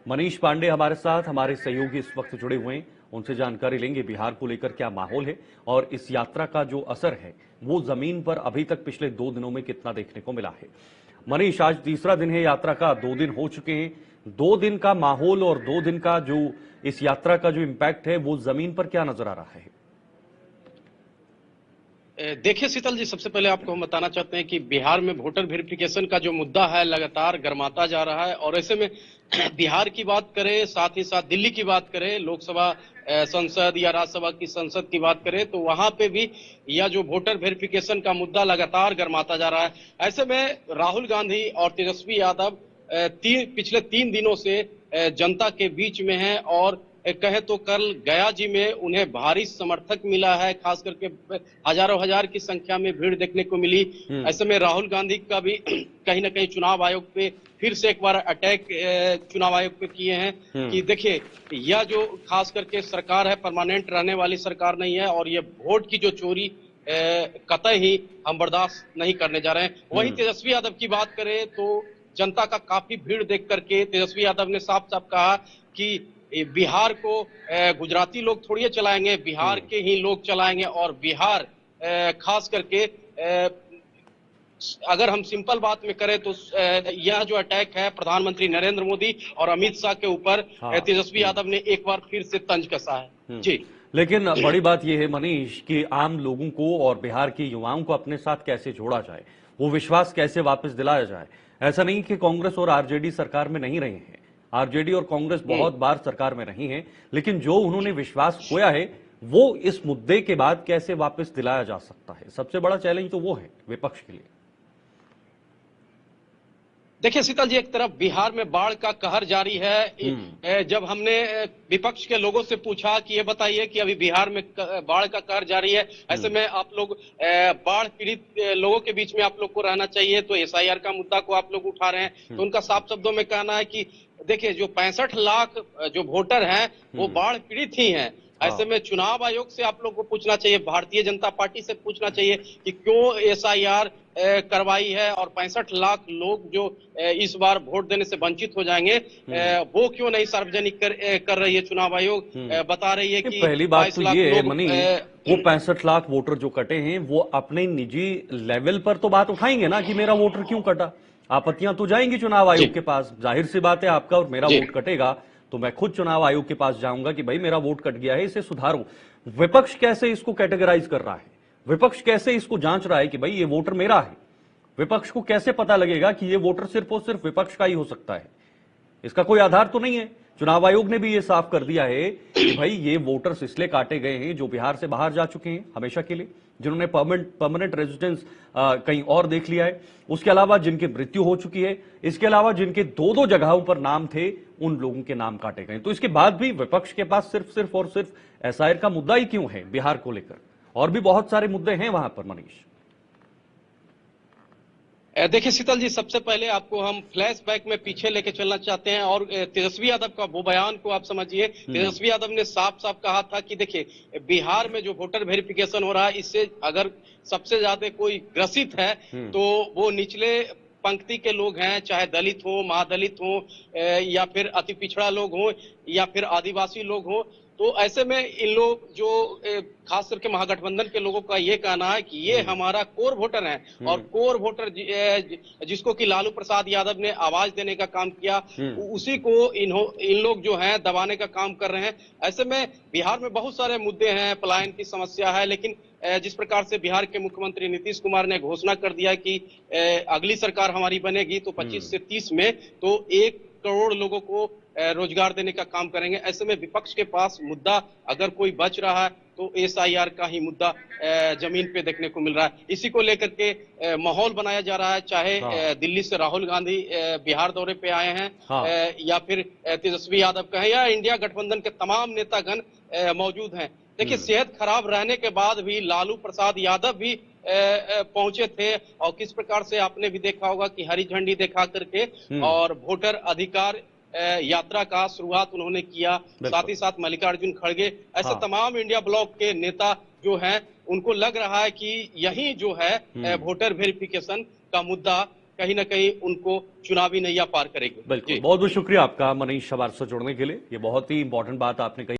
मनीष पांडे हमारे साथ, हमारे सहयोगी इस वक्त जुड़े हुए हैं, उनसे जानकारी लेंगे बिहार को लेकर क्या माहौल है और इस यात्रा का जो असर है वो जमीन पर अभी तक पिछले 2 दिनों में कितना देखने को मिला है। मनीष, आज तीसरा दिन है यात्रा का, 2 दिन हो चुके हैं। 2 दिन का माहौल और 2 दिन का जो इस यात्रा का जो इम्पैक्ट है वो जमीन पर क्या नजर आ रहा है? देखिए शीतल जी, सबसे पहले आपको हम बताना चाहते हैं कि बिहार में वोटर वेरिफिकेशन का जो मुद्दा है लगातार गर्माता जा रहा है। और ऐसे में बिहार की बात करें, साथ ही साथ दिल्ली की बात करें, लोकसभा संसद या राज्यसभा की संसद की बात करें, तो वहां पे भी यह जो वोटर वेरिफिकेशन का मुद्दा लगातार गर्माता जा रहा है। ऐसे में राहुल गांधी और तेजस्वी यादव पिछले 3 दिनों से जनता के बीच में हैं। और कहे तो कल गया जी में उन्हें भारी समर्थक मिला है, खास करके हजारों हजार की संख्या में भीड़ देखने को मिली। ऐसे में राहुल गांधी का भी कहीं ना कहीं चुनाव आयोग पे फिर से एक बार अटैक चुनाव आयोग पे किए हैं कि देखिए, यह जो खास करके सरकार है परमानेंट रहने वाली सरकार नहीं है, और ये वोट की जो चोरी कतई ही हम बर्दाश्त नहीं करने जा रहे हैं। वहीं तेजस्वी यादव की बात करें तो जनता का काफी भीड़ देख करके तेजस्वी यादव ने साफ साफ कहा कि बिहार को गुजराती लोग थोड़ी चलाएंगे, बिहार के ही लोग चलाएंगे। और बिहार खास करके अगर हम सिंपल बात में करें तो यह जो अटैक है प्रधानमंत्री नरेंद्र मोदी और अमित शाह के ऊपर, तेजस्वी यादव ने एक बार फिर से तंज कसा है। जी, लेकिन बड़ी बात यह है मनीष कि आम लोगों को और बिहार के युवाओं को अपने साथ कैसे जोड़ा जाए, वो विश्वास कैसे वापस दिलाया जाए। ऐसा नहीं कि कांग्रेस और आरजेडी सरकार में नहीं रहे हैं, आरजेडी और कांग्रेस बहुत बार सरकार में रही हैं, लेकिन जो उन्होंने विश्वास खोया है वो इस मुद्दे के बाद कैसे वापस दिलाया जा सकता है, सबसे बड़ा चैलेंज तो वो है विपक्ष के लिए। देखिए शीतल जी, एक तरफ बिहार में बाढ़ का कहर जारी है। जब हमने विपक्ष के लोगों से पूछा कि ये बताइए कि अभी बिहार में बाढ़ का कहर जारी है, ऐसे में आप लोग बाढ़ पीड़ित लोगों के बीच में आप लोग को रहना चाहिए, तो एसआईआर का मुद्दा को आप लोग उठा रहे हैं। तो उनका साफ शब्दों में कहना है कि देखिए, जो 65 लाख जो वोटर हैं वो बाढ़ पीड़ित ही हैं। ऐसे में चुनाव आयोग से आप लोग को पूछना चाहिए, भारतीय जनता पार्टी से पूछना चाहिए कि क्यों एसआईआर करवाई है, और 65 लाख लोग जो इस बार वोट देने से वंचित हो जाएंगे वो क्यों नहीं सार्वजनिक कर रही है चुनाव आयोग। बता रही है कि पहली बात तो ये है मनीष, वो 65 लाख वोटर जो कटे हैं वो अपने निजी लेवल पर तो बात उठाएंगे ना कि मेरा वोटर क्यों कटा। आपत्तियां तो जाएंगी चुनाव आयोग के पास, जाहिर सी बात है आपका और मेरा वोट कटेगा तो मैं खुद चुनाव आयोग के पास जाऊंगा कि भाई मेरा वोट कट गया है, इसे सुधारो। विपक्ष कैसे इसको कैटेगराइज कर रहा है, विपक्ष कैसे इसको जांच रहा है कि भाई ये वोटर मेरा है। विपक्ष को कैसे पता लगेगा कि ये वोटर सिर्फ और सिर्फ विपक्ष का ही हो सकता है, इसका कोई आधार तो नहीं है। चुनाव आयोग ने भी ये साफ कर दिया है कि भाई ये वोटर्स इसलिए काटे गए हैं जो बिहार से बाहर जा चुके हैं हमेशा के लिए, जिन्होंने परमानेंट रेजिडेंस कहीं और देख लिया है, उसके अलावा जिनकी मृत्यु हो चुकी है, इसके अलावा जिनके 2-2 जगहों पर नाम थे, उन लोगों के नाम काटे गए। तो इसके बाद भी विपक्ष के पास सिर्फ और सिर्फ एसआईआर का मुद्दा ही क्यों है बिहार को लेकर? और भी बहुत सारे मुद्दे हैं वहां पर मनीष। देखिए शीतल जी, सबसे पहले आपको हम फ्लैशबैक में पीछे लेके चलना चाहते हैं और तेजस्वी यादव का वो बयान को आप समझिए। तेजस्वी यादव ने साफ साफ कहा था कि देखिए, बिहार में जो वोटर वेरिफिकेशन हो रहा है इससे अगर सबसे ज्यादा कोई ग्रसित है तो वो निचले पंक्ति के लोग हैं, चाहे दलित हो, महादलित हो, या फिर अति पिछड़ा लोग हो, या फिर आदिवासी लोग हो। तो ऐसे में इन लोग जो खास करके महागठबंधन के लोगों का ये कहना है कि ये हमारा कोर वोटर है, और कोर वोटर जिसको कि लालू प्रसाद यादव ने आवाज देने का काम किया, उसी को इन लोग जो हैं दबाने का काम कर रहे हैं। ऐसे में बिहार में बहुत सारे मुद्दे हैं, पलायन की समस्या है, लेकिन जिस प्रकार से बिहार के मुख्यमंत्री नीतीश कुमार ने घोषणा कर दिया कि अगली सरकार हमारी बनेगी तो 25 से 30 में तो 1 करोड़ लोगों को रोजगार देने का काम करेंगे। ऐसे में विपक्ष के पास मुद्दा अगर कोई बच रहा है तो एसआईआर का ही मुद्दा जमीन पे देखने को मिल रहा है। इसी को लेकर के माहौल बनाया जा रहा है, चाहे दिल्ली से राहुल गांधी बिहार दौरे पे आए हैं, या फिर तेजस्वी यादव कहें, या इंडिया गठबंधन के तमाम नेतागण मौजूद हैं। देखिए, सेहत खराब रहने के बाद भी लालू प्रसाद यादव भी पहुंचे थे, और किस प्रकार से आपने भी देखा होगा कि हरी झंडी दिखा करके और वोटर अधिकार यात्रा का शुरुआत उन्होंने किया। साथ ही साथ मल्लिकार्जुन खड़गे, ऐसे तमाम इंडिया ब्लॉक के नेता जो हैं, उनको लग रहा है कि यही जो है वोटर वेरिफिकेशन का मुद्दा कहीं ना कहीं उनको चुनावी नैया पार करेगी। बिल्कुल, बहुत बहुत शुक्रिया आपका मनीष शबार से जुड़ने के लिए। ये बहुत ही इंपॉर्टेंट बात आपने कही।